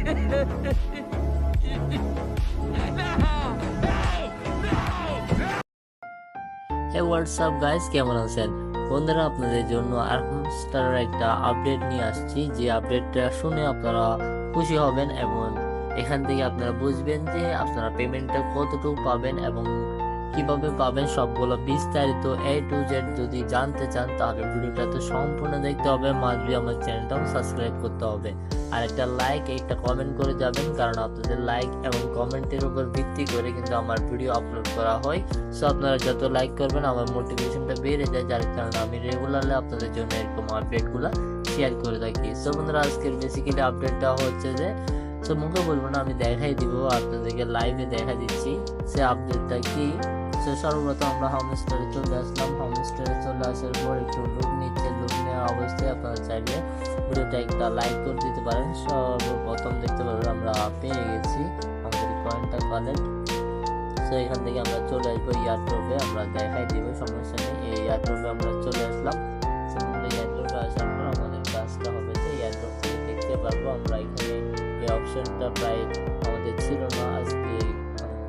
হে WhatsApp guys, কেমন আছেন বন্ধুরা? আপনাদের জন্য আর্মস্টারের একটা আপডেট নিয়ে আসছি, যে আপডেটটা শুনে আপনারা খুশি হবেন এবং এখান থেকে আপনারা বুঝবেন যে আপনারা পেমেন্টটা কতটুকু পাবেন এবং কিভাবে পাবেন, সবগুলো বিস্তারিত A to Z যদি জানতে চান তাহলে ভিডিওটা তো সম্পূর্ণ দেখতে হবে। মাঝে আমার চ্যানেলটাও সাবস্ক্রাইব করতে হবে আর একটা লাইক একটা কমেন্ট করে যাবেন, কারণ আপনাদের লাইক এবং কমেন্টের উপর ভিত্তি করে কিন্তু আমার ভিডিও আপলোড করা হয়। সো আপনারা যত লাইক করবেন আমার মোটিভেশনটা বেড়ে যায়, যার কারণে আমি রেগুলারলি আপনাদের জন্য এরকম আপডেটগুলো শেয়ার করে থাকি। সো বন্ধুরা, আজকের বেসিক্যালি আপডেটটা হচ্ছে যে, সো মুখে বলবো না, আমি দেখাই দিব আপনাদেরকে, লাইভে দেখা দিচ্ছি সে আপডেটটা কি। সো সর্বপ্রথম আমরা হোম স্টোরে চলে আসলাম। হোম স্টোরে চলে আসার পর একটু লুক নিচ্ছে, লুক নেওয়ার অবস্থায় আপনারা চাইলে ভিডিওটা একটা লাইক করে দিতে পারেন। সর্বপ্রথম দেখতে পাবেন আমরা পেয়ে গেছি আমাদের কয়েনটা কালেক্ট। সো এখান থেকে আমরা চলে আসবো এয়ারড্রপে, আমরা দেখাই দিব, সমস্যা নেই। এই এয়ারড্রপে আমরা চলে আসলাম। এয়ারড্রপে আসার পর আমাদের কাজটা হবে যে এয়ারড্রপ থেকে দেখতে পারবো আমরা এখানে এই অপশনটা প্রায় আমাদের ছিল না। আজকে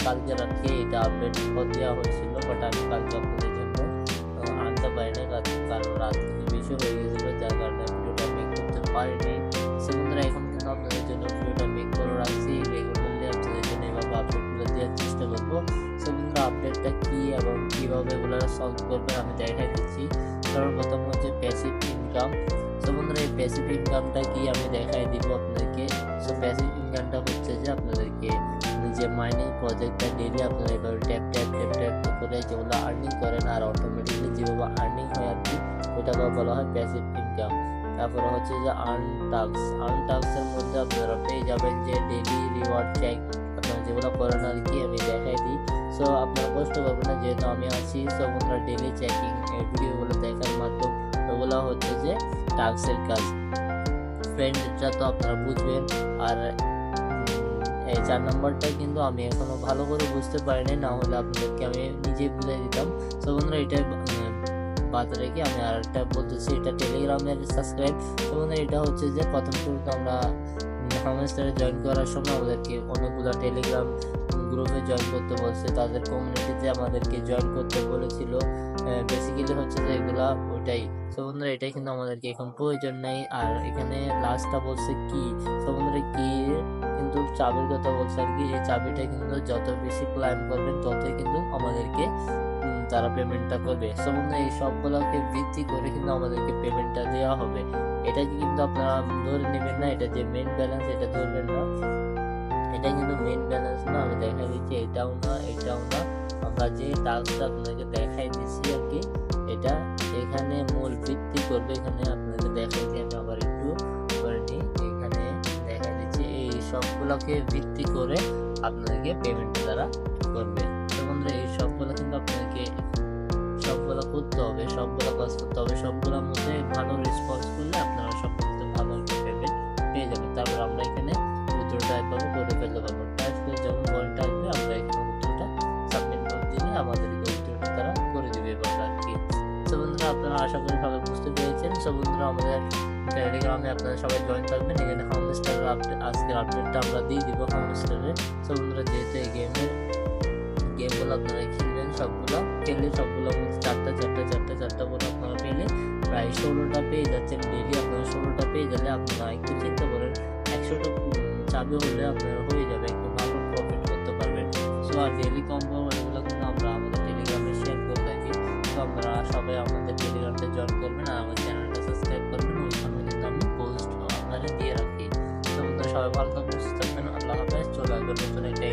কালকে রাত্রে এটা আপডেট দেওয়া হয়েছিল, বাট আমি কালকে আপনাদের জন্য আনতে পারিনি, কারণ রাত কিন্তু বেশি হয়ে গেছিলো, যার কারণে ভিডিওটা মেক করতে পারিনি। সেক্ষেত্রে এখন কিন্তু আপনাদের জন্য ভিডিওটা মেক করে রাখছি, রেগুলারলি আপনাদের জন্য এভাবে আপডেটগুলো দেওয়ার চেষ্টা করবো। সেক্ষেত্রে আপডেটটা কী এবং কীভাবে এগুলো সলভ করবেন আমি দেখাই দিচ্ছি। সর্বপ্রথম হচ্ছে প্যাসিভ ইনকাম। সো বন্ধুরা, এই প্যাসিভ ইনকামটা কি আমি দেখাই দিব আপনাদেরকে। সো প্যাসিভ ইনকামটা হচ্ছে যে আপনাদেরকে যে মাইনিং প্রজেক্টটা ডেইলি আপনারা এভাবে ট্যাপ ট্যাপ ট্যাপ ট্যাপ করে যেগুলো আর্নিং করেন আর অটোমেটিকলি যেভাবে আর্নিং হয় আর কি, ওটাকে বলা হয় প্যাসিভ ইনকাম। তারপরে হচ্ছে যে আর্নটাক্সের মধ্যে আপনারা পেয়ে যাবেন যে ডেইলি রিওয়ার্ড চেক, আপনারা যেগুলো করেন আর কি, আমি দেখাই দিই। সো আপনারা কষ্ট করবেন না, যেহেতু আমি আছি। সো বন্ধুরা, ডেইলি চেকিং এই ভিডিওগুলো দেখার মাধ্যম ওগুলো হচ্ছে যে টাস্কের কাজ। ফ্রেন্ডটা তো আপনারা বুঝবেন। আর এই 4 নম্বরটা কিন্তু আমি এখনো ভালো করে বুঝতে পারিনি, না হলে আপনাদেরকে আমি নিজেই বুঝে দিতাম। সো বন্ধুরা, এটা বাদ রেখে আমি আর একটা বলতেছি, এটা টেলিগ্রামের সাবস্ক্রাইব। তো বন্ধুরা, এটা হচ্ছে যে প্রথম শুরুতে আমরা হোমস্টারে জয়েন করার সময় আমাদেরকে অনেকগুলো টেলিগ্রাম গ্রুপে জয়েন করতে বলছে, তাদের কমিউনিটিতে আমাদেরকে জয়েন করতে বলেছিল। বেসিক্যালি হচ্ছে যে এগুলা ওইটাই। সো বন্ধুরা, এটাই কিন্তু আমাদেরকে এখন প্রয়োজন নেই। আর এখানে লাস্টটা বলছে কি, সো বন্ধুরা কি কিন্তু চাবির কথা বলছে আর কি। এই চাবিটা কিন্তু যত বেশি ক্লাইম করবেন ততই কিন্তু আমাদেরকে তারা পেমেন্টটা করবে। সো বন্ধুরা, এই সবগুলোকে ভিত্তি করে কিন্তু আমাদেরকে পেমেন্টটা দেওয়া হবে। এটা কিন্তু আপনারা ধরে নেবেন না, এটা যে মেইন ব্যালেন্স এটা ধরবেন না, এটা কিন্তু মেইন ব্যালেন্স না। আমি দেখাই দিচ্ছি, এটাও না এটাও না, আমরা যে টাস্কটা আপনাকে দেখাই দিচ্ছি আর কি, এটা এখানে মূল ভিত্তি করবে। এখানে আপনাকে দেখাই দিই, আমি আবার একটু করে নিই, এখানে দেখাই দিচ্ছি এই সবগুলোকে ভিত্তি করে আপনাদেরকে পেমেন্ট তারা করবে। তো বন্ধুরা, এই সবগুলো কিন্তু আপনাদেরকে সবগুলো করতে হবে, সবগুলো কাজ করতে হবে, সবগুলোর মধ্যে ভালো রেসপন্স করলে আপনারা সব করতে ভালো একটা পেমেন্ট পেয়ে যাবেন। তারপর আমরা এখানে উত্তরটা একভাবে করে ফেলতে পারবো। টাইপ করে যখন বলটা আসবে আমরা এখানে উত্তরটা সাবমিট করে দিলে আমাদেরকে উত্তরটা তারা করে দেবে এভাবে আর কি। সো বন্ধুরা, আপনারা আশা করি সবাই বুঝতে পেরেছেন। সো বন্ধুরা, আমাদের টেলিগ্রামে আপনারা সবাই জয়েন থাকবেন। এখানে হোমস্টারের আজকের আপডেটটা আমরা দিয়ে দিব হোমস্টারে। সো বন্ধুরা, যেহেতু এই গেমগুলো আপনারা খেলবেন, সবগুলো খেলে সবগুলোর মধ্যে চারটা করে আপনারা পেলে প্রায় 16টা পেয়ে যাচ্ছেন ডেইলি। আপনারা 16টা পেয়ে গেলে আপনারা একটু চিন্তা করেন 100টা চাবি হলে আপনারা হয়ে যাবে, একটু ভালো প্রফিট করতে পারবেন। সো আর ডেইলি কম্বো এগুলো কিন্তু আমরা আমাদের টেলিগ্রামে শেয়ার করে থাকি। তো আপনারা সবাই আমাদের টেলিগ্রামে জয়েন করবেন আর আমার চ্যানেলটা সাবস্ক্রাইব করবেন, ওইখানে কিন্তু আমি পোস্ট আপনারা দিয়ে রাখি। তো বন্ধুরা, সবাই ভালো থাকবেন, সুস্থ থাকবেন, আল্লাহ হাফেজ। চলে আসবেন নতুন একটা